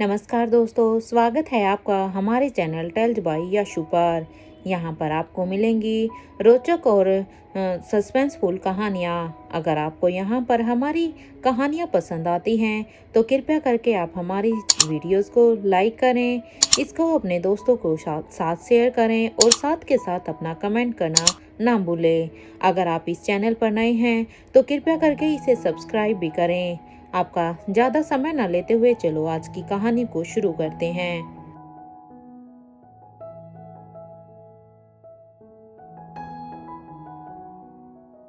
नमस्कार दोस्तों, स्वागत है आपका हमारे चैनल टेल्स बाय यशु पर। यहाँ पर आपको मिलेंगी रोचक और सस्पेंसफुल कहानियाँ। अगर आपको यहाँ पर हमारी कहानियाँ पसंद आती हैं तो कृपया करके आप हमारी वीडियोस को लाइक करें, इसको अपने दोस्तों को साथ शेयर करें और साथ के साथ अपना कमेंट करना ना भूलें। अगर आप इस चैनल पर नए हैं तो कृपया करके इसे सब्सक्राइब भी करें। आपका ज़्यादा समय न लेते हुए चलो आज की कहानी को शुरू करते हैं।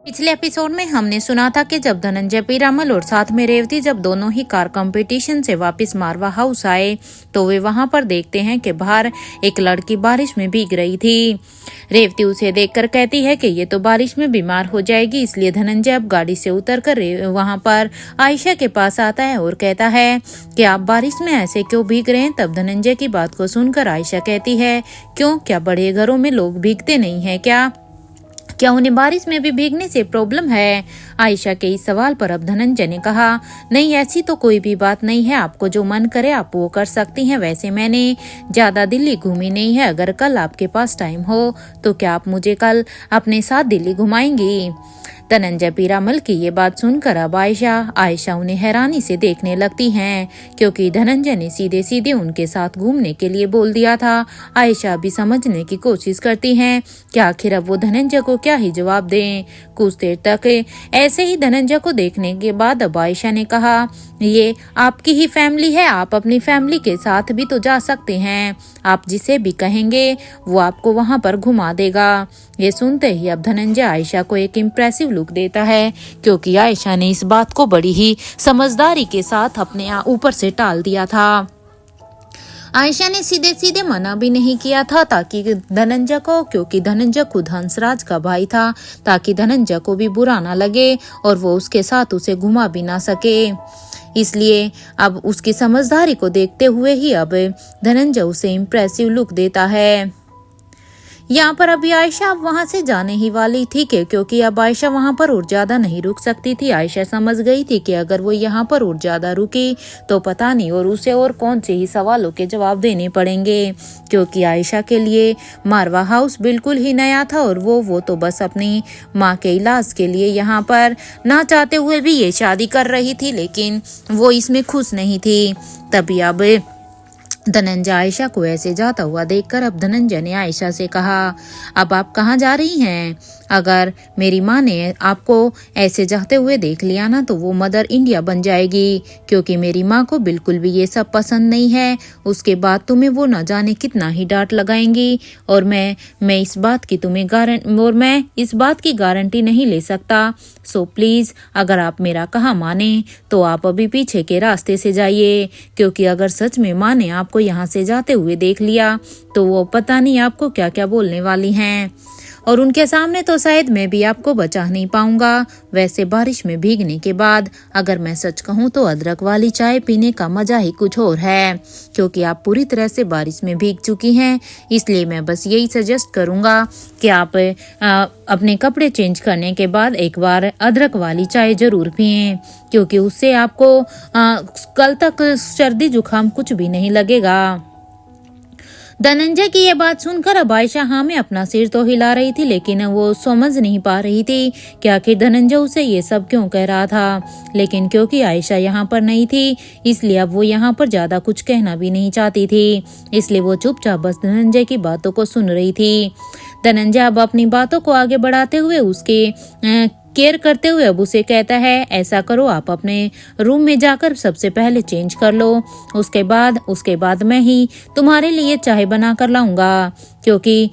पिछले एपिसोड में हमने सुना था कि जब धनंजय पीरामल और साथ में रेवती जब दोनों ही कार कंपटीशन से वापस मारवा हाउस आए तो वे वहां पर देखते हैं कि बाहर एक लड़की बारिश में भीग रही थी। रेवती उसे देखकर कहती है कि ये तो बारिश में बीमार हो जाएगी, इसलिए धनंजय अब गाड़ी से उतरकर वहां पर आयशा के पास आता है और कहता है कि आप बारिश में ऐसे क्यों भीग रहे हैं। तब धनंजय की बात को सुनकर आयशा कहती है, क्यों, क्या बड़े घरों में लोग भीगते नहीं है क्या उन्हें बारिश में भी भीगने से प्रॉब्लम है। आयशा के इस सवाल पर अब धनंजय ने कहा, नहीं ऐसी तो कोई भी बात नहीं है, आपको जो मन करे आप वो कर सकती हैं। वैसे मैंने ज्यादा दिल्ली घूमी नहीं है, अगर कल आपके पास टाइम हो तो क्या आप मुझे कल अपने साथ दिल्ली घुमाएंगी। धनंजय पीरामल की ये बात सुनकर अब आयशा उन्हें हैरानी से देखने लगती हैं, क्योंकि धनंजय ने सीधे सीधे उनके साथ घूमने के लिए बोल दिया था। आयशा भी समझने की कोशिश करती हैं कि आखिर अब वो धनंजय को क्या ही जवाब दें। कुछ देर तक ऐसे ही धनंजय को देखने के बाद अब आयशा ने कहा, ये आपकी ही फैमिली है, आप अपनी फैमिली के साथ भी तो जा सकते हैं, आप जिसे भी कहेंगे वो आपको वहां पर घुमा देगा। ये सुनते ही अब धनंजय आयशा को एक इम्प्रेसिव लुक देता है, क्योंकि आयशा ने इस बात को बड़ी ही समझदारी के साथ अपने ऊपर से टाल दिया था। आयशा ने सीधे सीधे मना भी नहीं किया था ताकि धनंजय को, क्योंकि धनंजय खुद हंसराज का भाई था, ताकि धनंजय को भी बुरा ना लगे और वो उसके साथ उसे घुमा भी ना सके। इसलिए अब उसकी समझदारी को देखते हुए ही अब धनंजय उसे इम्प्रेसिव लुक देता है। यहाँ पर अभी आयशा अब वहां से जाने ही वाली थी क्योंकि अब आयशा वहां पर और ज्यादा नहीं रुक सकती थी। आयशा समझ गई थी कि अगर वो यहाँ पर और ज्यादा रुकी तो पता नहीं और उसे और कौन से ही सवालों के जवाब देने पड़ेंगे, क्योंकि आयशा के लिए मारवा हाउस बिल्कुल ही नया था और वो तो बस अपनी माँ के इलाज के लिए यहाँ पर ना चाहते हुए भी ये शादी कर रही थी, लेकिन वो इसमें खुश नहीं थी। तभी अब धनंजय आयशा को ऐसे जाता हुआ देखकर अब धनंजय ने आयशा से कहा, अब आप कहाँ जा रही हैं। अगर मेरी माँ ने आपको ऐसे जाते हुए देख लिया ना तो वो मदर इंडिया बन जाएगी, क्योंकि मेरी माँ को बिल्कुल भी ये सब पसंद नहीं है। उसके बाद तुम्हें वो न जाने कितना ही डांट लगाएंगी और मैं इस बात की गारंटी नहीं ले सकता। सो प्लीज अगर आप मेरा कहा माने तो आप अभी पीछे के रास्ते से जाइए, क्योंकि अगर सच में माँ ने आपको यहाँ से जाते हुए देख लिया तो वो पता नहीं आपको क्या क्या बोलने वाली हैं, और उनके सामने तो शायद मैं भी आपको बचा नहीं पाऊंगा। वैसे बारिश में भीगने के बाद अगर मैं सच कहूँ तो अदरक वाली चाय पीने का मजा ही कुछ और है, क्योंकि आप पूरी तरह से बारिश में भीग चुकी हैं। इसलिए मैं बस यही सजेस्ट करूंगा कि आप अपने कपड़े चेंज करने के बाद एक बार अदरक वाली चाय जरूर पिएं, क्योंकि उससे आपको कल तक सर्दी जुकाम कुछ भी नहीं लगेगा। धनंजय की ये बात सुनकर अब आयशा हाँ में अपना सिर तो हिला रही थी, लेकिन वो समझ नहीं पा रही थी कि आखिर धनंजय उसे ये सब क्यों कह रहा था। लेकिन क्योंकि आयशा यहाँ पर नहीं थी इसलिए अब वो यहाँ पर ज्यादा कुछ कहना भी नहीं चाहती थी, इसलिए वो चुपचाप बस धनंजय की बातों को सुन रही थी। धनंजय अब अपनी बातों को आगे बढ़ाते हुए उसके केयर करते हुए अब उसे कहता है, ऐसा करो आप अपने रूम में जाकर सबसे पहले चेंज कर लो, उसके बाद मैं ही तुम्हारे लिए चाय बना कर लाऊंगा, क्योंकि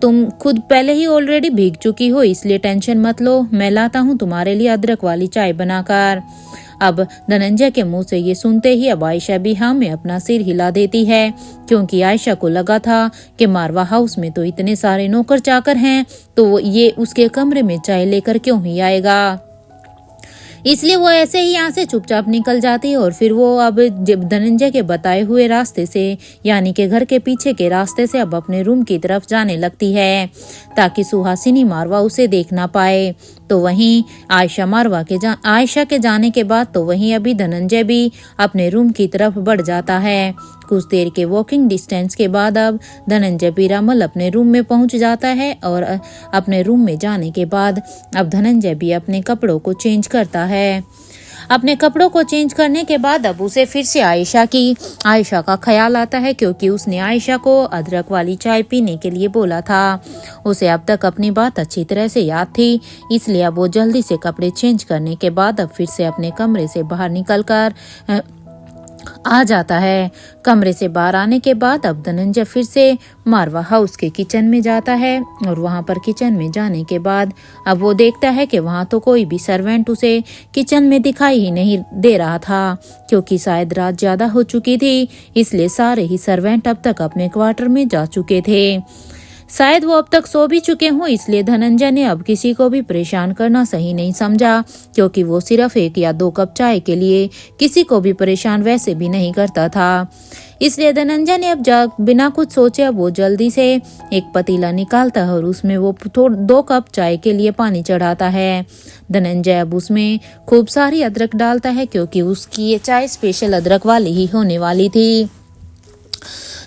तुम खुद पहले ही ऑलरेडी भीग चुकी हो, इसलिए टेंशन मत लो, मैं लाता हूँ तुम्हारे लिए अदरक वाली चाय बनाकर। अब धनंजय के मुंह से ये सुनते ही अब आयशा भी हाँ में अपना सिर हिला देती है, क्योंकि आयशा को लगा था कि मारवा हाउस में तो इतने सारे नौकर चाकर हैं तो ये उसके कमरे में चाय लेकर क्यों ही आएगा। इसलिए वो ऐसे ही यहाँ से चुपचाप निकल जाती है और फिर वो अब जब धनंजय के बताए हुए रास्ते से यानी कि घर के पीछे के रास्ते से अब अपने रूम की तरफ जाने लगती है ताकि सुहासिनी मारवा उसे देख ना पाए। तो वहीं आयशा के जाने के बाद तो वहीं अभी धनंजय भी अपने रूम की तरफ बढ़ जाता है। कुछ देर के वॉकिंग डिस्टेंस के बाद अब धनंजय पीरामल अपने रूम में पहुंच जाता है और अपने रूम में जाने के बाद अब धनंजय भी अपने कपड़ों को चेंज करता है। अपने कपड़ों को चेंज करने के बाद अब उसे फिर से आयशा का ख्याल आता है, क्योंकि उसने आयशा को अदरक वाली चाय पीने के लिए बोला था। उसे अब तक अपनी बात अच्छी तरह से याद थी, इसलिए अब वो जल्दी से कपड़े चेंज करने के बाद अब फिर से अपने कमरे से बाहर निकलकर आ जाता है। कमरे से बाहर आने के बाद अब धनंजय फिर से मारवा हाउस के किचन में जाता है और वहां पर किचन में जाने के बाद अब वो देखता है कि वहां तो कोई भी सर्वेंट उसे किचन में दिखाई ही नहीं दे रहा था, क्योंकि शायद रात ज्यादा हो चुकी थी, इसलिए सारे ही सर्वेंट अब तक अपने क्वार्टर में जा चुके थे। शायद वो अब तक सो भी चुके हों, इसलिए धनंजय ने अब किसी को भी परेशान करना सही नहीं समझा, क्योंकि वो सिर्फ 1 या 2 कप चाय के लिए किसी को भी परेशान वैसे भी नहीं करता था। इसलिए धनंजय ने अब बिना कुछ सोचे अब वो जल्दी से एक पतीला निकालता है और उसमें वो 2 कप चाय के लिए पानी चढ़ाता है। धनंजय अब उसमें खूब सारी अदरक डालता है, क्योंकि उसकी ये चाय स्पेशल अदरक वाली ही होने वाली थी।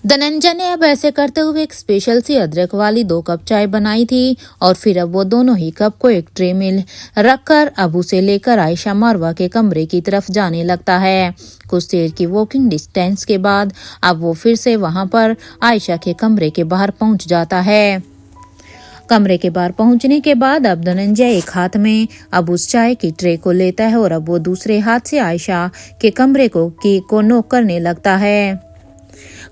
धनंजय ने अब ऐसे करते हुए एक स्पेशल सी अदरक वाली 2 कप चाय बनाई थी और फिर अब वो दोनों ही कप को एक ट्रे में रखकर अब उसे लेकर आयशा मारवा के कमरे की तरफ जाने लगता है। कुछ देर की वॉकिंग डिस्टेंस के बाद अब वो फिर से वहां पर आयशा के कमरे के बाहर पहुंच जाता है। कमरे के बाहर पहुंचने के बाद अब धनंजय एक हाथ में अब उस चाय की ट्रे को लेता है और अब वो दूसरे हाथ से आयशा के कमरे को नॉक करने लगता है।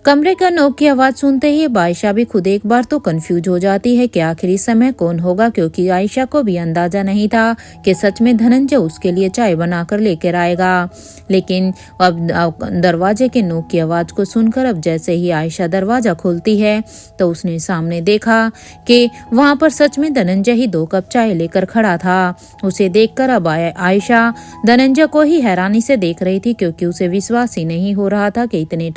कमरे का नॉक की आवाज सुनते ही आयशा भी खुद एक बार तो कंफ्यूज हो जाती है कि आखिर इस समय कौन होगा, क्योंकि आयशा को भी अंदाजा नहीं था कि सच में धनंजय उसके लिए चाय बनाकर लेकर आएगा। लेकिन अब दरवाजे के नॉक की आवाज को सुनकर अब जैसे ही आयशा दरवाजा खोलती है तो उसने सामने देखा कि वहां पर सच में धनंजय ही 2 कप चाय लेकर खड़ा था। उसे देखकर अब आयशा धनंजय को ही हैरानी से देख रही थी, क्योंकि उसे विश्वास ही नहीं हो रहा था कि इतने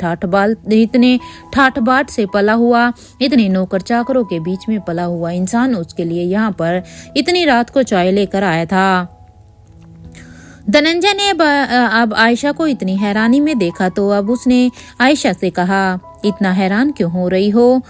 ठाठ बाट से पला हुआ, इतने नौकर चाकरों के बीच में पला हुआ इंसान उसके लिए यहाँ पर इतनी रात को चाय लेकर आया था। धनंजय ने अब आयशा को इतनी हैरानी में देखा तो अब उसने आयशा से कहा, इतना हैरान क्यों हो रही हो?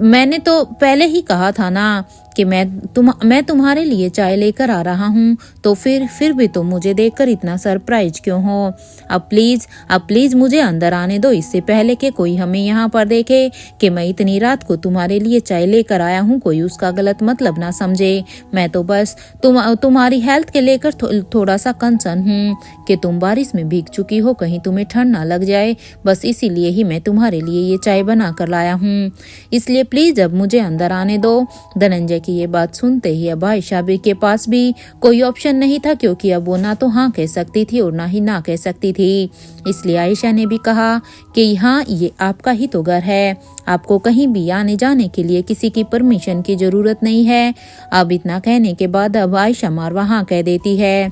मैंने तो पहले ही कहा था ना कि मैं तुम्हारे लिए चाय लेकर आ रहा हूँ, तो फिर भी तुम मुझे देखकर इतना सरप्राइज क्यों हो? अब प्लीज मुझे अंदर आने दो, इससे पहले कि कोई हमें यहाँ पर देखे कि मैं इतनी रात को तुम्हारे लिए चाय लेकर आया हूँ, कोई उसका गलत मतलब ना समझे। मैं तो बस तुम्हारी हेल्थ के लेकर थोड़ा सा कंसर्न हूँ कि तुम बारिश में भीग चुकी हो, कहीं तुम्हें ठंड ना लग जाए, बस इसीलिए ही मैं तुम्हारे लिए ये चाय बना कर लाया हूँ, इसलिए प्लीज अब मुझे अंदर आने दो। धनंजय की ये बात सुनते ही अब आयशा के पास भी कोई ऑप्शन नहीं था, क्योंकि अब वो ना तो हाँ कह सकती थी और ना ही ना कह सकती थी। इसलिए आयशा ने भी कहा कि हाँ, ये आपका ही तो घर है, आपको कहीं भी आने जाने के लिए किसी की परमिशन की जरूरत नहीं है। अब इतना कहने के बाद अब आयशा मारवा हाँ कह देती है।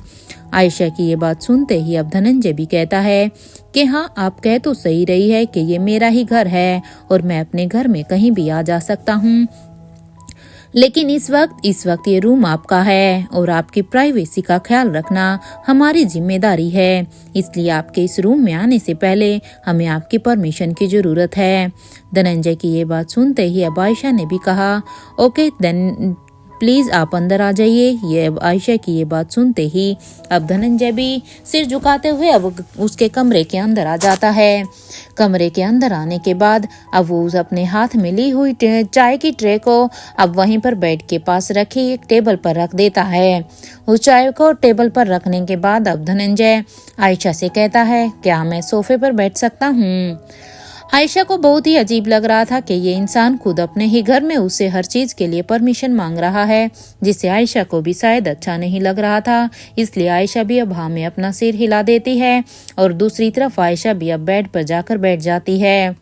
आयशा की ये बात सुनते ही अब धनंजय भी कहता है कि हाँ, आप कह तो सही रही है कि ये मेरा ही घर है और मैं अपने घर में कहीं भी आ जा सकता हूँ, लेकिन इस वक्त ये रूम आपका है और आपकी प्राइवेसी का ख्याल रखना हमारी जिम्मेदारी है, इसलिए आपके इस रूम में आने से पहले हमें आपकी परमिशन की जरूरत है। धनंजय की ये बात सुनते ही अब आयशा ने भी कहा, ओके देन प्लीज आप अंदर आ जाइए। ये अब आयशा की ये बात सुनते ही अब धनंजय भी सिर झुकाते हुए अब उसके कमरे के अंदर आ जाता है। कमरे के अंदर आने के बाद अब वो अपने हाथ में ली हुई चाय की ट्रे को अब वहीं पर बेड के पास रखी एक टेबल पर रख देता है। उस चाय को टेबल पर रखने के बाद अब धनंजय आयशा से कहता है, क्या मैं सोफे पर बैठ सकता हूँ? आयशा को बहुत ही अजीब लग रहा था कि ये इंसान खुद अपने ही घर में उससे हर चीज के लिए परमिशन मांग रहा है, जिससे आयशा को भी शायद अच्छा नहीं लग रहा था। इसलिए आयशा भी अब हाँ में अपना सिर हिला देती है और दूसरी तरफ आयशा भी अब बेड पर जाकर बैठ जाती है।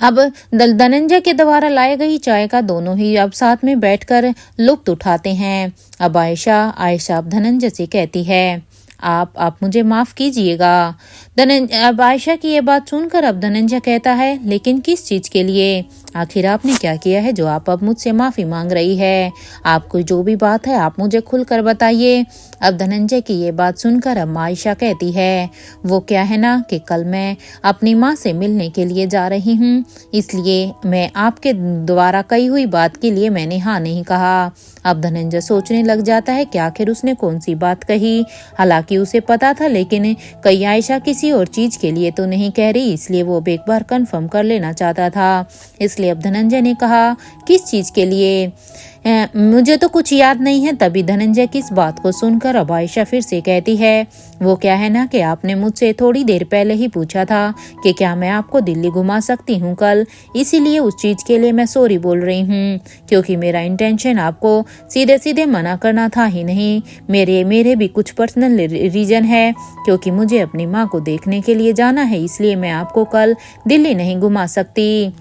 अब धनंजय के द्वारा लाई गई चाय का दोनों ही अब साथ में बैठकर लुत्फ उठाते हैं। अब आयशा अब धनंजय से कहती है, आप मुझे माफ कीजिएगा। अब आयशा की ये बात सुनकर अब धनंजय कहता है, लेकिन किस चीज के लिए? आखिर आपने क्या किया है जो आप अब मुझसे माफी मांग रही है? आपको जो भी बात है आप मुझे खुलकर बताइए। अब धनंजय की ये बात सुनकर अब आयशा कहती है, वो क्या है ना कि कल मैं अपनी माँ से मिलने के लिए जा रही हूँ, इसलिए मैं आपके द्वारा कही हुई बात के लिए मैंने हाँ नहीं कहा। अब धनंजय सोचने लग जाता है कि आखिर उसने कौन सी बात कही। हालांकि उसे पता था, लेकिन कहीं आयशा किसी और चीज के लिए तो नहीं कह रही, इसलिए वो एक बार कंफर्म कर लेना चाहता था। इसलिए अब धनंजय ने कहा, किस चीज के लिए? मुझे तो कुछ याद नहीं है। तभी धनंजय की इस बात को सुनकर अब आयशा फिर से कहती है, वो क्या है ना कि आपने मुझसे थोड़ी देर पहले ही पूछा था कि क्या मैं आपको दिल्ली घुमा सकती हूँ कल, इसीलिए उस चीज के लिए मैं सॉरी बोल रही हूँ, क्योंकि मेरा इंटेंशन आपको सीधे सीधे मना करना था ही नहीं। मेरे भी कुछ पर्सनल रीजन है, क्योंकि मुझे अपनी माँ को देखने के लिए जाना है, इसलिए मैं आपको कल दिल्ली नहीं घुमा सकती।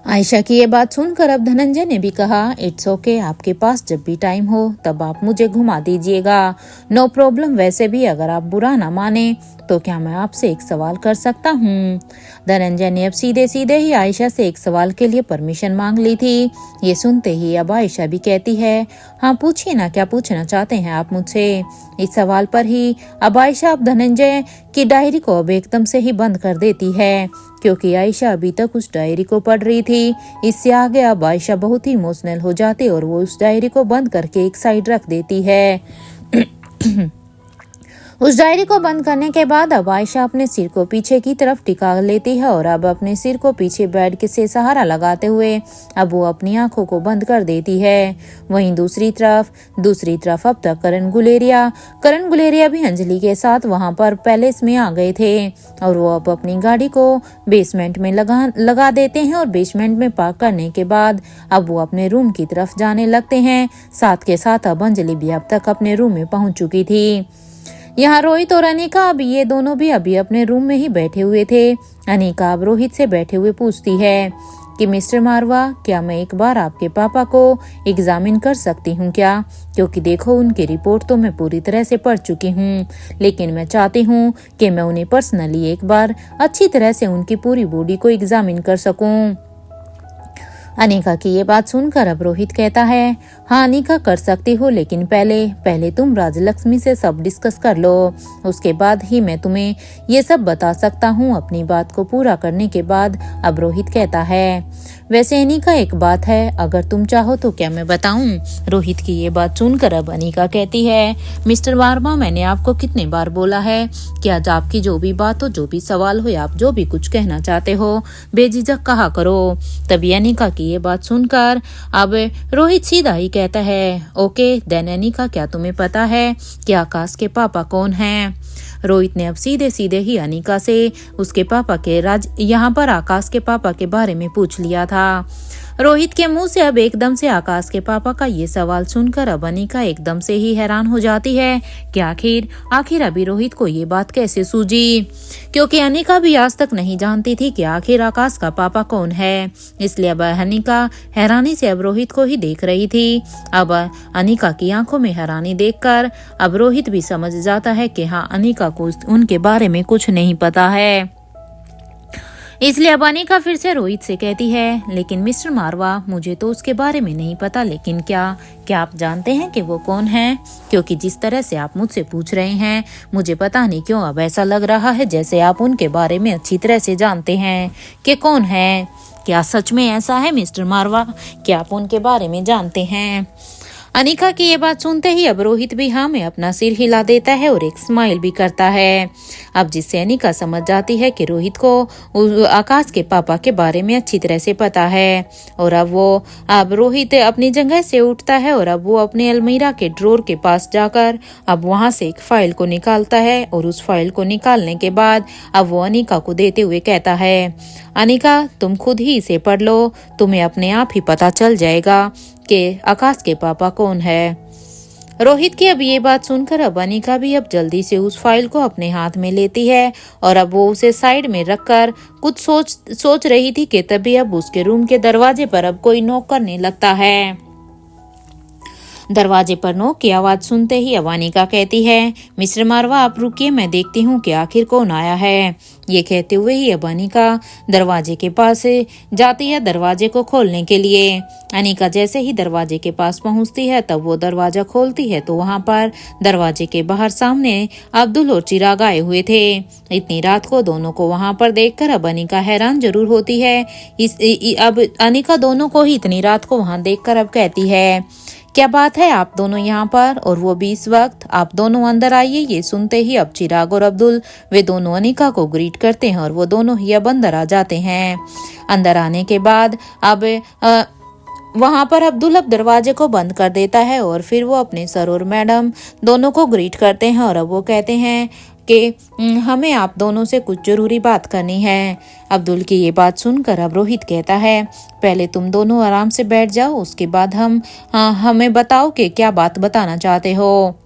आयशा की ये बात सुनकर अब धनंजय ने भी कहा, इट्स ओके, आपके पास जब भी टाइम हो तब आप मुझे घुमा दीजिएगा, नो प्रॉब्लम। वैसे भी अगर आप बुरा ना माने तो क्या मैं आपसे एक सवाल कर सकता हूँ? धनंजय ने अब सीधे सीधे ही आयशा से एक सवाल के लिए परमिशन मांग ली थी। ये सुनते ही अब आयशा भी कहती है, हाँ पूछिए ना, क्या पूछना चाहते हैं आप मुझसे? इस सवाल पर ही अब आयशा अब धनंजय की डायरी को अब एकदम से ही बंद कर देती है, क्योंकि आयशा अभी तक उस डायरी को पढ़ रही थी। इससे आगे अब आयशा बहुत ही इमोशनल हो जाती और वो उस डायरी को बंद करके एक साइड रख देती है। उस डायरी को बंद करने के बाद अब आयशा अपने सिर को पीछे की तरफ टिका लेती है और अब अपने सिर को पीछे बेड के से सहारा लगाते हुए अब वो अपनी आंखों को बंद कर देती है। वहीं दूसरी तरफ अब तक करण गुलेरिया भी अंजलि के साथ वहां पर पैलेस में आ गए थे और वो अब अपनी गाड़ी को बेसमेंट में लगा देते हैं और बेसमेंट में पार्क करने के बाद अब वो अपने रूम की तरफ जाने लगते हैं। साथ के साथ अब अंजलि भी अब तक अपने रूम में पहुंच चुकी थी। यहाँ रोहित और अनिका अब ये दोनों भी अभी अपने रूम में ही बैठे हुए थे। अनिका अब रोहित से बैठे हुए पूछती है कि मिस्टर मारवा, क्या मैं एक बार आपके पापा को एग्जामिन कर सकती हूँ क्या? क्योंकि देखो उनकी रिपोर्ट तो मैं पूरी तरह से पढ़ चुकी हूँ, लेकिन मैं चाहती हूँ कि मैं उन्हें पर्सनली एक बार अच्छी तरह से उनकी पूरी बॉडी को एग्जामिन कर सकूँ। अनिका की ये बात सुनकर अब रोहित कहता है, हाँ अनिका कर सकती हो, लेकिन पहले तुम राजलक्ष्मी से सब डिस्कस कर लो, उसके बाद ही मैं तुम्हें ये सब बता सकता हूँ। अपनी बात को पूरा करने के बाद अब रोहित कहता है, वैसे अनिका एक बात है, अगर तुम चाहो तो क्या मैं बताऊं? रोहित की ये बात सुनकर अब अनिका कहती है, मिस्टर वर्मा, मैंने आपको कितने बार बोला है कि आज आपकी जो भी बात हो, जो भी सवाल हो, आप जो भी कुछ कहना चाहते हो बेझिझक कहा करो। तभी अनिका की ये बात सुनकर अब रोहित सीधा ही कहता है, ओके देन अनिका, क्या तुम्हें पता है कि आकाश के पापा कौन हैं? रोहित ने अब सीधे सीधे ही अनिका से उसके पापा के यहाँ पर आकाश के पापा के बारे में पूछ लिया था। रोहित के मुंह से अब एकदम से आकाश के पापा का ये सवाल सुनकर अब अनिका एकदम से ही हैरान हो जाती है कि आखिर अभी रोहित को ये बात कैसे सूझी, क्योंकि अनिका भी आज तक नहीं जानती थी कि आखिर आकाश का पापा कौन है। इसलिए अब अनिका हैरानी से अब रोहित को ही देख रही थी। अब अनिका की आंखों में हैरानी देखकर अब रोहित भी समझ जाता है कि हाँ, अनिका को उनके बारे में कुछ नहीं पता है। इसलिए अब अनिका फिर से रोहित से कहती है, लेकिन मिस्टर मारवा, मुझे तो उसके बारे में नहीं पता, लेकिन क्या आप जानते हैं कि वो कौन है? क्योंकि जिस तरह से आप मुझसे पूछ रहे हैं, मुझे पता नहीं क्यों अब ऐसा लग रहा है जैसे आप उनके बारे में अच्छी तरह से जानते हैं कि कौन है। क्या सच में ऐसा है मिस्टर मारवा, क्या आप उनके बारे में जानते हैं? अनिका की ये बात सुनते ही अब रोहित भी हाँ में अपना सिर हिला देता है और एक स्माइल भी करता है। अब जिससे अनिका समझ जाती है कि रोहित को आकाश के पापा के बारे में अच्छी तरह से पता है। और अब रोहित अपनी जगह से उठता है और अब वो अपने अलमीरा के ड्रॉर के पास जाकर अब वहां से एक फाइल को निकालता है और उस फाइल को निकालने के बाद अब वो अनिका को देते हुए कहता है, अनिका तुम खुद ही इसे पढ़ लो, तुम्हें अपने आप ही पता चल जाएगा कि आकाश के पापा कौन है। रोहित की अब ये बात सुनकर अब अनिका भी अब जल्दी से उस फाइल को अपने हाथ में लेती है और अब वो उसे साइड में रखकर कुछ सोच रही थी कि तभी अब उसके रूम के दरवाजे पर अब कोई नॉक करने लगता है। दरवाजे पर नोक की आवाज सुनते ही अब अनिका कहती है, मिस्टर मारवा आप रुकिए, मैं देखती हूँ कि आखिर कौन आया है। ये कहते हुए ही अब अनिका दरवाजे के पास जाती है दरवाजे को खोलने के लिए। अनिका जैसे ही दरवाजे के पास पहुंचती है तब वो दरवाजा खोलती है तो वहां पर दरवाजे के बाहर सामने अब्दुल और चिराग आए हुए थे। इतनी रात को दोनों को वहां पर देखकर अब अनिका हैरान जरूर होती है। अब अनिका दोनों को ही इतनी रात को वहां देखकर अब कहती है, क्या बात है आप दोनों यहाँ पर, और वो भी इस वक्त, आप दोनों अंदर आइए। ये सुनते ही अब चिराग और अब्दुल वे दोनों अनिका को ग्रीट करते हैं और वो दोनों ही अब अंदर आ जाते हैं। अंदर आने के बाद अब वहां पर अब्दुल अब दरवाजे को बंद कर देता है और फिर वो अपने सर और मैडम दोनों को ग्रीट करते हैं और अब वो कहते हैं कि हमें आप दोनों से कुछ जरूरी बात करनी है। अब्दुल की ये बात सुनकर अब रोहित कहता है, पहले तुम दोनों आराम से बैठ जाओ, उसके बाद हमें बताओ कि क्या बात बताना चाहते हो।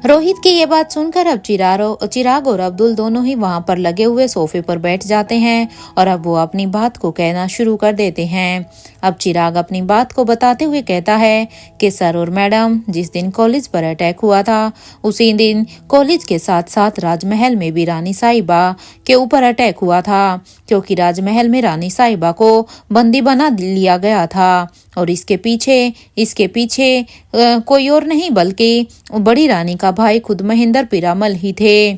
रोहित की ये बात सुनकर अब चिराग और अब्दुल दोनों ही वहां पर लगे हुए सोफे पर बैठ जाते हैं और अब वो अपनी बात को कहना शुरू कर देते हैं। अब चिराग अपनी बात को बताते हुए कहता है कि सर और मैडम, जिस दिन कॉलेज पर अटैक हुआ था उसी दिन कॉलेज के साथ साथ राजमहल में भी रानी साहिबा के ऊपर अटैक हुआ था, क्योंकि राजमहल में रानी साहिबा को बंदी बना लिया गया था और इसके पीछे कोई और नहीं बल्कि बड़ी रानी का भाई खुद महेंद्र पीरामल ही थे।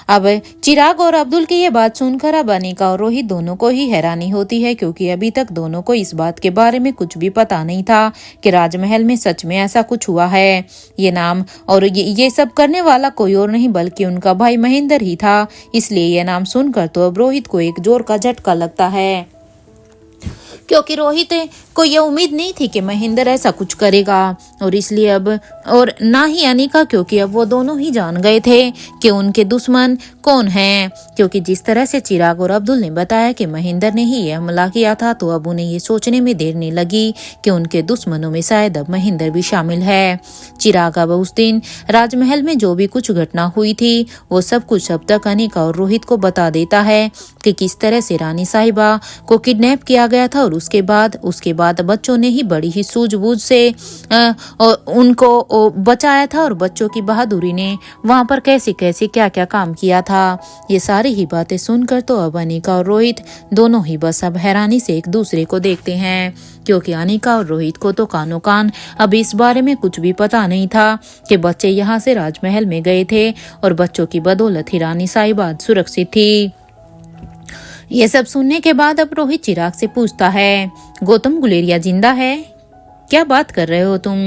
अब चिराग और अब्दुल की ये बात सुनकर अब अनिका और रोहित दोनों को ही हैरानी होती है, क्योंकि अभी तक दोनों को इस बात के बारे में कुछ भी पता नहीं था कि राजमहल में सच में ऐसा कुछ हुआ है। ये नाम और ये सब करने वाला कोई और नहीं बल्कि उनका भाई महेंद्र ही था। इसलिए ये नाम सुनकर तो अब रोहित को एक जोर का झटका लगता है, क्योंकि रोहित को यह उम्मीद नहीं थी कि महेंद्र ऐसा कुछ करेगा, और इसलिए अब और ना ही अनिका, क्योंकि अब वो दोनों ही जान गए थे कि उनके दुश्मन कौन हैं। क्योंकि जिस तरह से चिराग और अब्दुल ने बताया कि महेंद्र ने ही यह हमला किया था, तो अब उन्हें ये सोचने में देर नहीं लगी कि उनके दुश्मनों में शायद अब महेंद्र भी शामिल है। चिराग अब उस दिन राजमहल में जो भी कुछ घटना हुई थी वो सब कुछ अब तक अनिका और रोहित को बता देता है कि किस तरह से रानी साहिबा को किडनैप किया गया था और उसके बाद बच्चों ने ही बड़ी ही सूझबूझ से उनको बचाया था और बच्चों की बहादुरी ने वहां पर कैसे कैसे क्या क्या काम किया था। ये सारी ही बातें सुनकर तो अब अनिका और रोहित दोनों ही बस अब हैरानी से एक दूसरे को देखते हैं, क्योंकि अनिका और रोहित को तो कानों कान अब इस बारे में कुछ भी पता नहीं था कि बच्चे यहाँ से राजमहल में गए थे और बच्चों की बदौलत ही रानी साहिबा सुरक्षित थी। ये सब सुनने के बाद अब रोहित चिराग से पूछता है, गौतम गुलेरिया जिंदा है? क्या बात कर रहे हो तुम?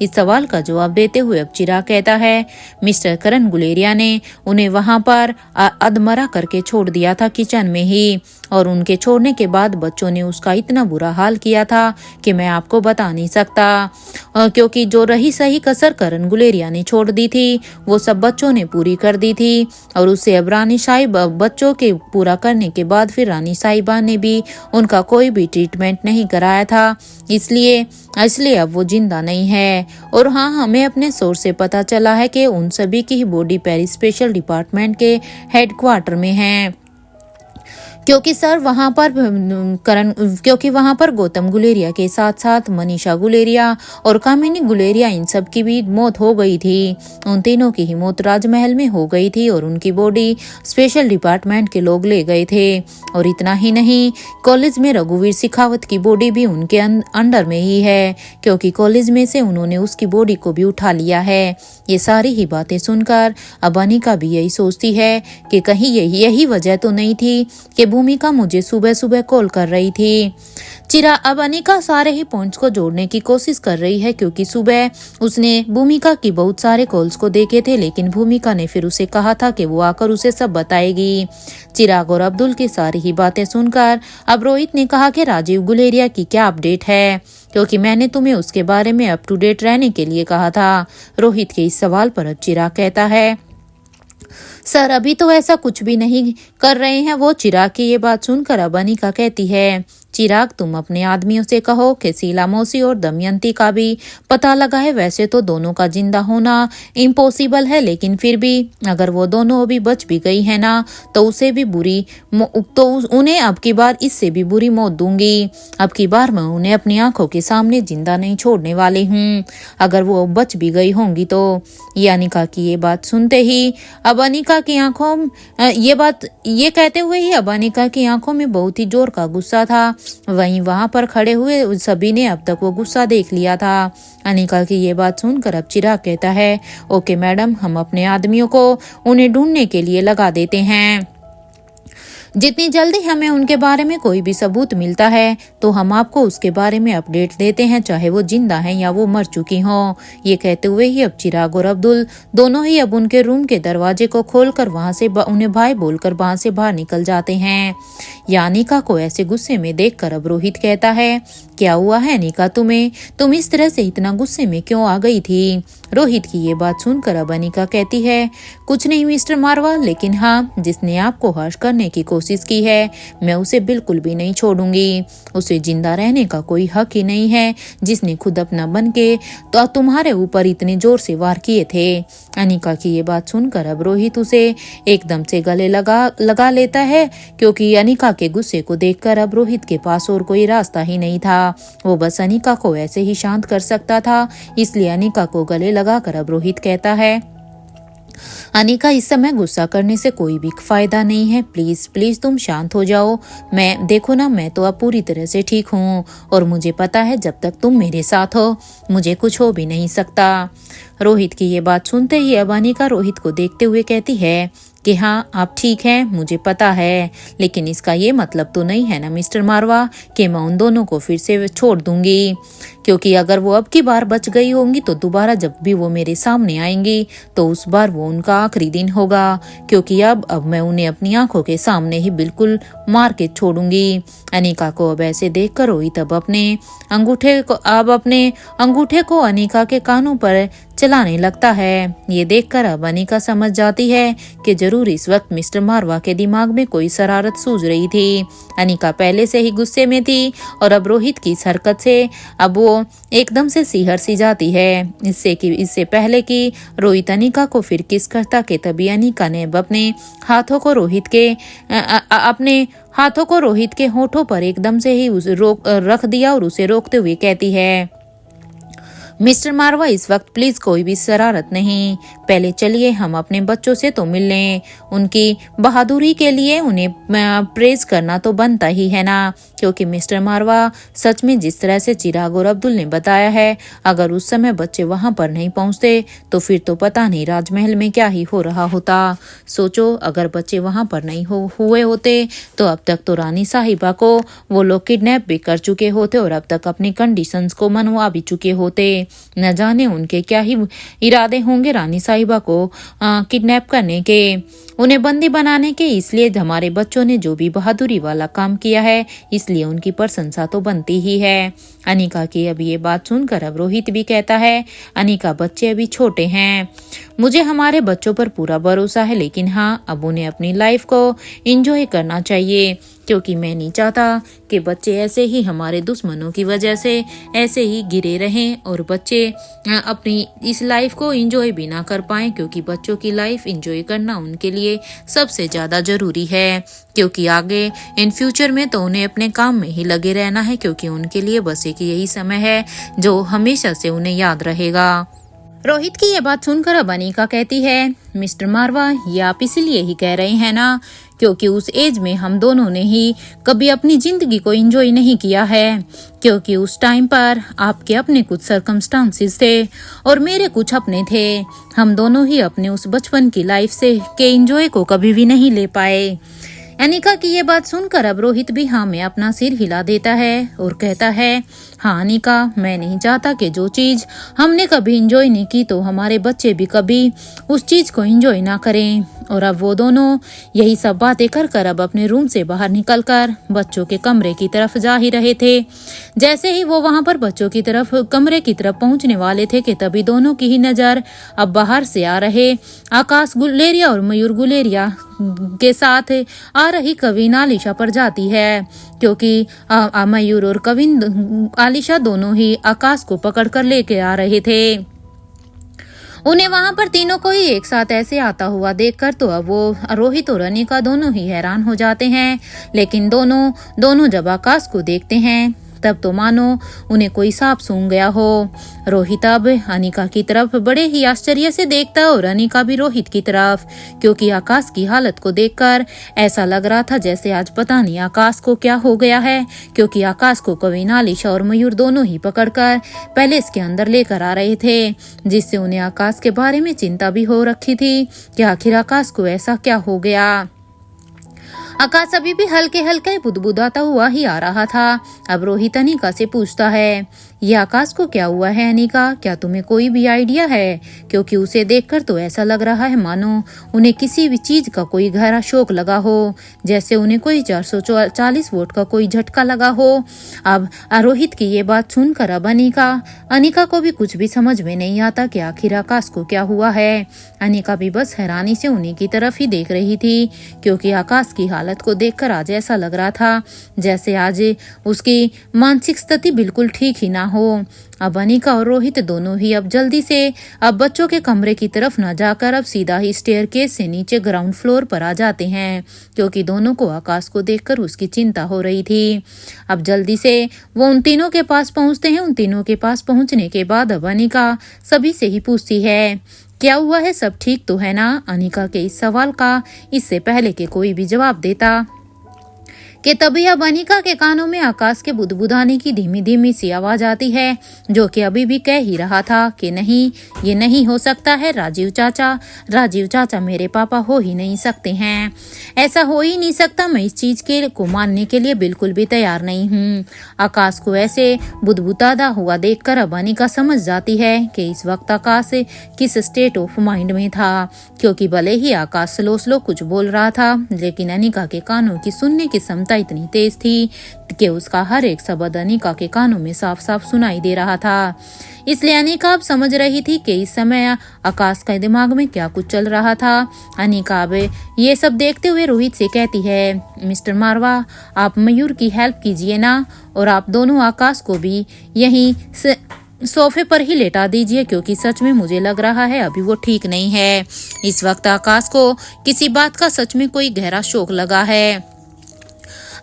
इस सवाल का जवाब देते हुए अब चिराग कहता है, मिस्टर करण गुलेरिया ने उन्हें वहां पर अधमरा करके छोड़ दिया था किचन में ही, और उनके छोड़ने के बाद बच्चों ने उसका इतना बुरा हाल किया था कि मैं आपको बता नहीं सकता, क्योंकि जो रही सही कसर करण गुलेरिया ने छोड़ दी थी वो सब बच्चों ने पूरी कर दी थी। और उससे अब रानी साहिबा बच्चों के पूरा करने के बाद फिर रानी साहिबा ने भी उनका कोई भी ट्रीटमेंट नहीं कराया था, इसलिए अब वो जिंदा नहीं है। और हाँ, हमें अपने सोर्स से पता चला है कि उन सभी की ही बॉडी पेरिस स्पेशल डिपार्टमेंट के हेडक्वार्टर में है, क्योंकि वहां पर गौतम गुलेरिया के साथ साथ मनीषा गुलेरिया और कामिनी गुलेरिया इन सब की भी मौत हो गई थी। उन तीनों की ही मौत राजमहल में हो गई थी और उनकी बॉडी स्पेशल डिपार्टमेंट के लोग ले गए थे। और इतना ही नहीं, कॉलेज में रघुवीर शेखावत की बॉडी भी उनके अंडर में ही है, क्योंकि कॉलेज में से उन्होंने उसकी बॉडी को भी उठा लिया है। ये सारी ही बातें सुनकर अब अनिका भी यही सोचती है कि कहीं यही वजह तो नहीं थी कि भूमिका मुझे सुबह सुबह कॉल कर रही थी। अब अनिका सारे ही पॉइंट्स को जोड़ने की कोशिश कर रही है, क्योंकि सुबह उसने भूमिका की बहुत सारे कॉल्स को देखे थे, लेकिन भूमिका ने फिर उसे कहा था कि वो आकर उसे सब बताएगी। चिराग और अब्दुल की सारी ही बातें सुनकर अब रोहित ने कहा कि राजीव गुलेरिया की क्या अपडेट है, क्योंकि मैंने तुम्हें उसके बारे में अप टू डेट रहने के लिए कहा था। रोहित के इस सवाल पर अब चिराग कहता है, सर अभी तो ऐसा कुछ भी नहीं कर रहे हैं वो। चिराग की ये बात सुनकर अब अनिका कहती है, चिराग, तुम अपने आदमियों से कहो कि शीला मौसी और दमयंती का भी पता लगाए। वैसे तो दोनों का जिंदा होना इम्पॉसिबल है, लेकिन फिर भी अगर वो दोनों अभी बच भी गई है ना, तो उन्हें अब की बार इससे भी बुरी मौत दूंगी। अब की बार मैं उन्हें अपनी आंखों के सामने जिंदा नहीं छोड़ने वाली हूँ, अगर वो बच भी गई होंगी तो। ये अनिका की ये बात सुनते ही अब अनिका की आंखों ये कहते हुए ही अब अनिका की आंखों में बहुत ही जोर का गुस्सा था। वहां पर खड़े हुए सभी ने अब तक वो गुस्सा देख लिया था। अनिका की ये बात सुनकर अब चिराग कहता है, ओके मैडम, हम अपने आदमियों को उन्हें ढूंढने के लिए लगा देते हैं। जितनी जल्दी हमें उनके बारे में कोई भी सबूत मिलता है तो हम आपको उसके बारे में अपडेट देते हैं, चाहे वो जिंदा हैं या वो मर चुकी हों। ये कहते हुए ही अब चिराग और अब्दुल दोनों ही अब उनके रूम के दरवाजे को खोलकर वहां से उन्हें भाई बोलकर वहां से बाहर निकल जाते हैं। या अनिका को ऐसे गुस्से में देखकर अब रोहित कहता है, क्या हुआ है अनिका तुम्हें? तुम इस तरह से इतना गुस्से में क्यों आ गई थी? रोहित की ये बात सुनकर अब अनिका कहती है, कुछ नहीं मिस्टर मारवा, लेकिन हाँ, जिसने आपको हर्ष करने की कोशिश की है मैं उसे बिल्कुल भी नहीं छोड़ूंगी। उसे जिंदा रहने का कोई हक ही नहीं है, जिसने खुद अपना बन के तो तुम्हारे ऊपर इतने जोर से वार किए थे। अनिका की ये बात सुनकर अब रोहित उसे एकदम से गले लगा लेता है, क्योंकि अनिका के गुस्से को देखकर अब रोहित के पास और कोई रास्ता ही नहीं था। वो बस अनिका को ऐसे ही शांत कर सकता था, इसलिए अनिका को गले लगाकर अब रोहित कहता है, अनिका, इस समय गुस्सा करने से कोई भी फायदा नहीं है। प्लीज प्लीज तुम शांत हो जाओ। मैं तो अब पूरी तरह से ठीक हूँ और मुझे पता है जब तक तुम मेरे साथ हो मुझे कुछ हो भी नहीं सकता। रोहित की ये बात सुनते ही अब अनिका रोहित को देखते हुए कहती है कि हाँ, आप ठीक हैं, मुझे पता है, लेकिन इसका ये मतलब तो नहीं है ना मिस्टर मारवा कि मैं उन दोनों को फिर से छोड़ दूंगी, क्योंकि अगर वो अब की बार बच गई होंगी तो दोबारा जब भी वो मेरे सामने आएंगी तो उस बार वो उनका आखिरी दिन होगा, क्योंकि अब मैं उन्हें अपनी आंखों के सामने ही बिल्कुल मार के छोड़ूंगी। अनिका को अब ऐसे देखकर रोहित अब अपने अंगूठे को अनिका के कानों पर चलाने लगता है। ये देखकर अब अनिका समझ जाती है कि जरूर इस वक्त मिस्टर मारवा के दिमाग में कोई शरारत सूझ रही थी। अनिका पहले से ही गुस्से में थी और अब रोहित की इस हरकत से अब वो एकदम से सिहर सी जाती है। इससे पहले कि रोहित अनिका को फिर किस करता कि तभी अनिका ने अब अपने हाथों को रोहित के होठों पर एकदम से ही रख दिया और उसे रोकते हुए कहती है, मिस्टर मारवा, इस वक्त प्लीज कोई भी शरारत नहीं। पहले चलिए हम अपने बच्चों से तो मिल लें। उनकी बहादुरी के लिए उन्हें प्रेज करना तो बनता ही है ना, क्योंकि मिस्टर मारवा सच में जिस तरह से चिराग और अब्दुल ने बताया है, अगर उस समय बच्चे वहां पर नहीं पहुंचते तो फिर तो पता नहीं राजमहल में क्या ही हो रहा होता। सोचो, अगर बच्चे वहां पर नहीं हुए होते तो अब तक तो रानी साहिबा को वो लोग किडनैप भी कर चुके होते और अब तक अपनी कंडीशंस को मनवा भी चुके होते। न जाने उनके क्या ही इरादे होंगे रानी साहिबा को किडनैप करने के, उन्हें बंदी बनाने के। इसलिए हमारे बच्चों ने जो भी बहादुरी वाला काम किया है, इसलिए उनकी प्रशंसा तो बनती ही है। अनिका की अब ये बात सुनकर अब रोहित भी कहता है, अनिका, बच्चे अभी छोटे हैं, मुझे हमारे बच्चों पर पूरा भरोसा है, लेकिन हाँ, अब उन्हें अपनी लाइफ को एंजॉय करना चाहिए, क्योंकि मैं नहीं चाहता कि बच्चे ऐसे ही हमारे दुश्मनों की वजह से ऐसे ही गिरे रहें और बच्चे अपनी इस लाइफ को एंजॉय भी ना कर पाएं, क्योंकि बच्चों की लाइफ एंजॉय करना उनके लिए सबसे ज़्यादा ज़रूरी है, क्योंकि आगे इन फ्यूचर में तो उन्हें अपने काम में ही लगे रहना है, क्योंकि उनके लिए बस एक यही समय है जो हमेशा से उन्हें याद रहेगा। रोहित की यह बात सुनकर अब अनिका कहती है, मिस्टर मारवा, ये आप इसीलिए ही कह रहे हैं ना क्योंकि उस एज में हम दोनों ने ही कभी अपनी जिंदगी को एंजॉय नहीं किया है, क्योंकि उस टाइम पर आपके अपने कुछ सर्कमस्टांसेस थे और मेरे कुछ अपने थे। हम दोनों ही अपने उस बचपन की लाइफ से के एंजॉय को कभी भी नहीं ले पाए। अनिका की ये बात सुनकर अब रोहित भी हाँ में अपना सिर हिला देता है और कहता है, हाँ अनिका, मैं नहीं चाहता कि जो चीज़ हमने कभी इंजॉय नहीं की तो हमारे बच्चे भी कभी उस चीज़ को इंजॉय ना करें। और अब वो दोनों यही सब बातें कर अब अपने रूम से बाहर निकलकर बच्चों के कमरे की तरफ जा ही रहे थे। जैसे ही वो वहां पर बच्चों की तरफ कमरे की तरफ पहुंचने वाले थे कि तभी दोनों की ही नज़र अब बाहर से आ रहे आकाश गुलेरिया और मयूर गुलेरिया के साथ आ रही कविन आलिशा पर जाती है, क्योंकि मयूर और कविन आलिशा दोनों ही आकाश को पकड़ कर लेके आ रहे थे। उन्हें वहां पर तीनों को ही एक साथ ऐसे आता हुआ देखकर तो अब वो रोहित और अनिका दोनों ही हैरान हो जाते हैं। लेकिन दोनों जब आकाश को देखते हैं तब तो मानो उन्हें कोई सांप सूंघ गया हो। रोहित अब अनिका की तरफ बड़े ही आश्चर्य से देखता और अनिका भी रोहित की तरफ, क्योंकि आकाश की हालत को देखकर ऐसा लग रहा था जैसे आज पता नहीं आकाश को क्या हो गया है, क्योंकि आकाश को कविन आलिशा और मयूर दोनों ही पकड़कर पैलेस के अंदर लेकर आ रहे थे, जिससे उन्हें आकाश के बारे में चिंता भी हो रखी थी कि आखिर आकाश को ऐसा क्या हो गया। आकाश अभी भी हल्के हल्के बुदबुदाता हुआ ही आ रहा था। अब रोहित अनिका से पूछता है, ये आकाश को क्या हुआ है अनिका, क्या तुम्हें कोई भी आइडिया है? क्योंकि उसे देखकर तो ऐसा लग रहा है मानो उन्हें किसी भी चीज का कोई गहरा शौक लगा हो, जैसे उन्हें कोई 440 वोट का कोई झटका लगा हो। अब रोहित की ये बात सुनकर अब अनिका को भी कुछ भी समझ में नहीं आता कि आखिर आकाश को क्या हुआ है। अनिका भी बस हैरानी से उन्हीं की तरफ ही देख रही थी, क्योंकि आकाश की हालत को देखकर आज ऐसा लग रहा था जैसे आज उसकी मानसिक स्थिति बिल्कुल ठीक ही ना हो। अब अनिका और रोहित दोनों ही अब जल्दी से अब बच्चों के कमरे की तरफ न जाकर अब सीधा ही स्टेयरकेस से नीचे ग्राउंड फ्लोर पर आ जाते हैं, क्योंकि दोनों को आकाश को देखकर उसकी चिंता हो रही थी। अब जल्दी से वो उन तीनों के पास पहुंचते हैं। उन तीनों के पास पहुंचने के बाद अब अनिका सभी से ही पूछती है, क्या हुआ है, सब ठीक तो है ना? अनिका के इस सवाल का इससे पहले कि कोई भी जवाब देता कि तभी अब अनिका के कानों में आकाश के बुदबुदाने की धीमी धीमी सी आवाज आती है, जो कि अभी भी कह ही रहा था कि नहीं, ये नहीं हो सकता है राजीव चाचा मेरे पापा हो ही नहीं सकते हैं, ऐसा हो ही नहीं सकता, मैं इस चीज को मानने के लिए बिल्कुल भी तैयार नहीं हूँ। आकाश को ऐसे बुदबुदाता हुआ देखकर अब अनिका समझ जाती है कि इस वक्त आकाश किस स्टेट ऑफ माइंड में था, क्योंकि भले ही आकाश स्लो कुछ बोल रहा था, लेकिन अनिका के कानों की सुनने की क्षमता इतनी तेज थी कि उसका हर एक शब्द अनिका के कानों में साफ साफ सुनाई दे रहा था। इसलिए अनिका अब समझ रही थी कि इस समय आकाश का दिमाग में क्या कुछ चल रहा था। अनिका अब ये सब देखते हुए रोहित से कहती है, मिस्टर मारवा, आप मयूर की हेल्प कीजिए ना, और आप दोनों आकाश को भी यहीं सोफे पर ही लेटा दीजिए, क्योंकि सच में मुझे लग रहा है अभी वो ठीक नहीं है। इस वक्त आकाश को किसी बात का सच में कोई गहरा शौक लगा है।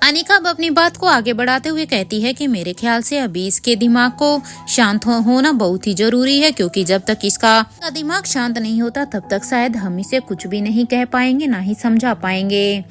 अनिका अब अपनी बात को आगे बढ़ाते हुए कहती है कि मेरे ख्याल से अभी इसके दिमाग को शांत होना बहुत ही जरूरी है, क्योंकि जब तक इसका दिमाग शांत नहीं होता तब तक शायद हम इसे कुछ भी नहीं कह पाएंगे, ना ही समझा पाएंगे।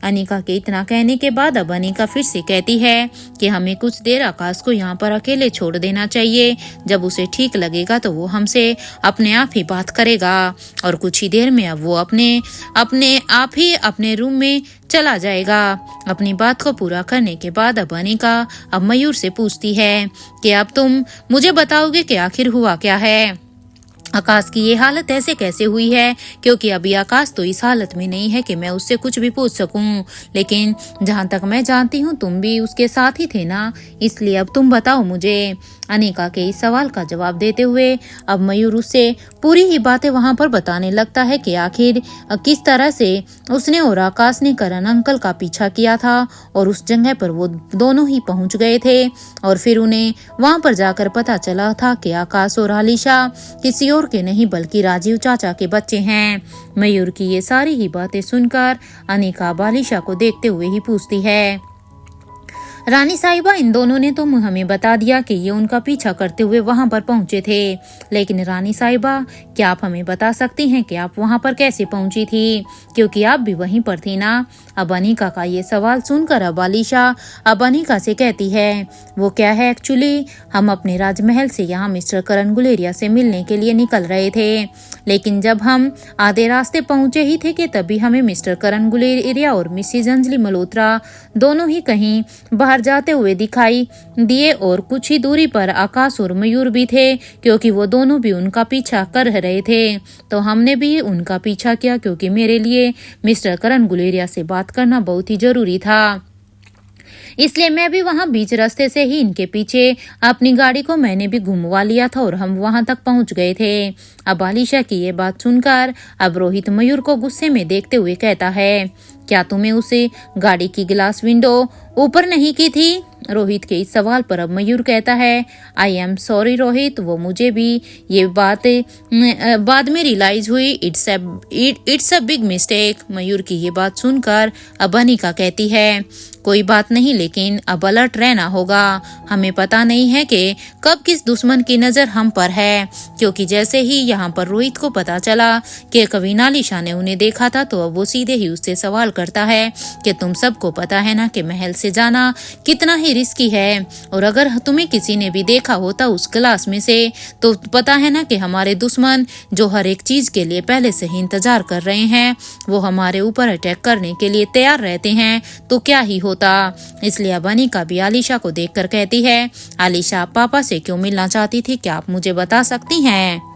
अनिका के इतना कहने के बाद अब अनिका फिर से कहती है कि हमें कुछ देर आकाश को यहाँ पर अकेले छोड़ देना चाहिए, जब उसे ठीक लगेगा तो वो हमसे अपने आप ही बात करेगा, और कुछ ही देर में अब वो अपने आप ही अपने रूम में चला जाएगा। अपनी बात को पूरा करने के बाद अब अनिका अब मयूर से पूछती है कि अब तुम मुझे बताओगे कि आखिर हुआ क्या है, आकाश की ये हालत ऐसे कैसे हुई है, क्योंकि अभी आकाश तो इस हालत में नहीं है कि मैं उससे कुछ भी पूछ सकूं, लेकिन जहां तक मैं जानती हूं तुम भी उसके साथ ही थे ना, इसलिए अब तुम बताओ मुझे। अनिका के इस सवाल का जवाब देते हुए अब मयूर उससे पूरी ही बातें वहां पर बताने लगता है कि आखिर किस तरह से उसने और आकाश ने करण अंकल का पीछा किया था, और उस जगह पर वो दोनों ही पहुंच गए थे, और फिर उन्हें वहां पर जाकर पता चला था कि आकाश और आलिशा किसी और के नहीं बल्कि राजीव चाचा के बच्चे हैं। मयूर की ये सारी ही बातें सुनकर अनिका आलिशा को देखते हुए ही पूछती है, रानी साहिबा, इन दोनों ने तो हमें बता दिया कि ये उनका पीछा करते हुए वहां पर पहुंचे थे, लेकिन रानी साहिबा, क्या आप हमें बता सकती हैं कि आप वहां पर कैसे पहुंची थी, क्योंकि आप भी वहीं पर थी ना? अब अनिका का ये सवाल सुनकर अब आलिशा अब अनिका से कहती है, वो क्या है एक्चुअली हम अपने राजमहल से यहाँ मिस्टर करण गुलेरिया से मिलने के लिए निकल रहे थे, लेकिन जब हम आधे रास्ते पहुंचे ही थे कि तभी हमें मिस्टर करण गुलेरिया और मिसेज अंजलि मल्होत्रा दोनों ही कहीं बाहर बाहर जाते हुए दिखाई दिए और कुछ ही दूरी पर आकाश और मयूर भी थे, क्योंकि वो दोनों भी उनका पीछा कर रहे थे। तो हमने भी उनका पीछा किया, क्योंकि मेरे लिए मिस्टर करण गुलेरिया से बात करना बहुत ही जरूरी था। इसलिए मैं भी वहां बीच रास्ते से ही इनके पीछे अपनी गाड़ी को मैंने भी घुमवा लिया था और हम वहां तक पहुंच गए थे। अब आलिशा की ये बात सुनकर अब रोहित मयूर को गुस्से में देखते हुए कहता है, क्या तुम्हें उसे गाड़ी की ग्लास विंडो ऊपर नहीं की थी? रोहित के इस सवाल पर अब मयूर कहता है, आई एम सॉरी रोहित, वो मुझे भी ये बात बाद में रियलाइज हुई, इट्स अ बिग मिस्टेक। मयूर की ये बात सुनकर अब अनिका कहती है, कोई बात नहीं, लेकिन अब अलर्ट रहना होगा। हमें पता नहीं है कि कब किस दुश्मन की नजर हम पर है, क्योंकि जैसे ही यहाँ पर रोहित को पता चला कि कविन आलिशा ने उन्हें देखा था, तो अब वो सीधे ही उससे सवाल करता है कि तुम सबको पता है ना कि महल से जाना कितना ही रिस्की है, और अगर तुम्हें किसी ने भी देखा होता उस क्लास में से, तो पता है ना कि हमारे दुश्मन जो हर एक चीज के लिए पहले से ही इंतजार कर रहे हैं, वो हमारे ऊपर अटैक करने के लिए तैयार रहते हैं, तो क्या ही होता। इसलिए अब अनिका भी आलिशा को देखकर कहती है, आलिशा आप पापा से क्यों मिलना चाहती थी, क्या आप मुझे बता सकती हैं?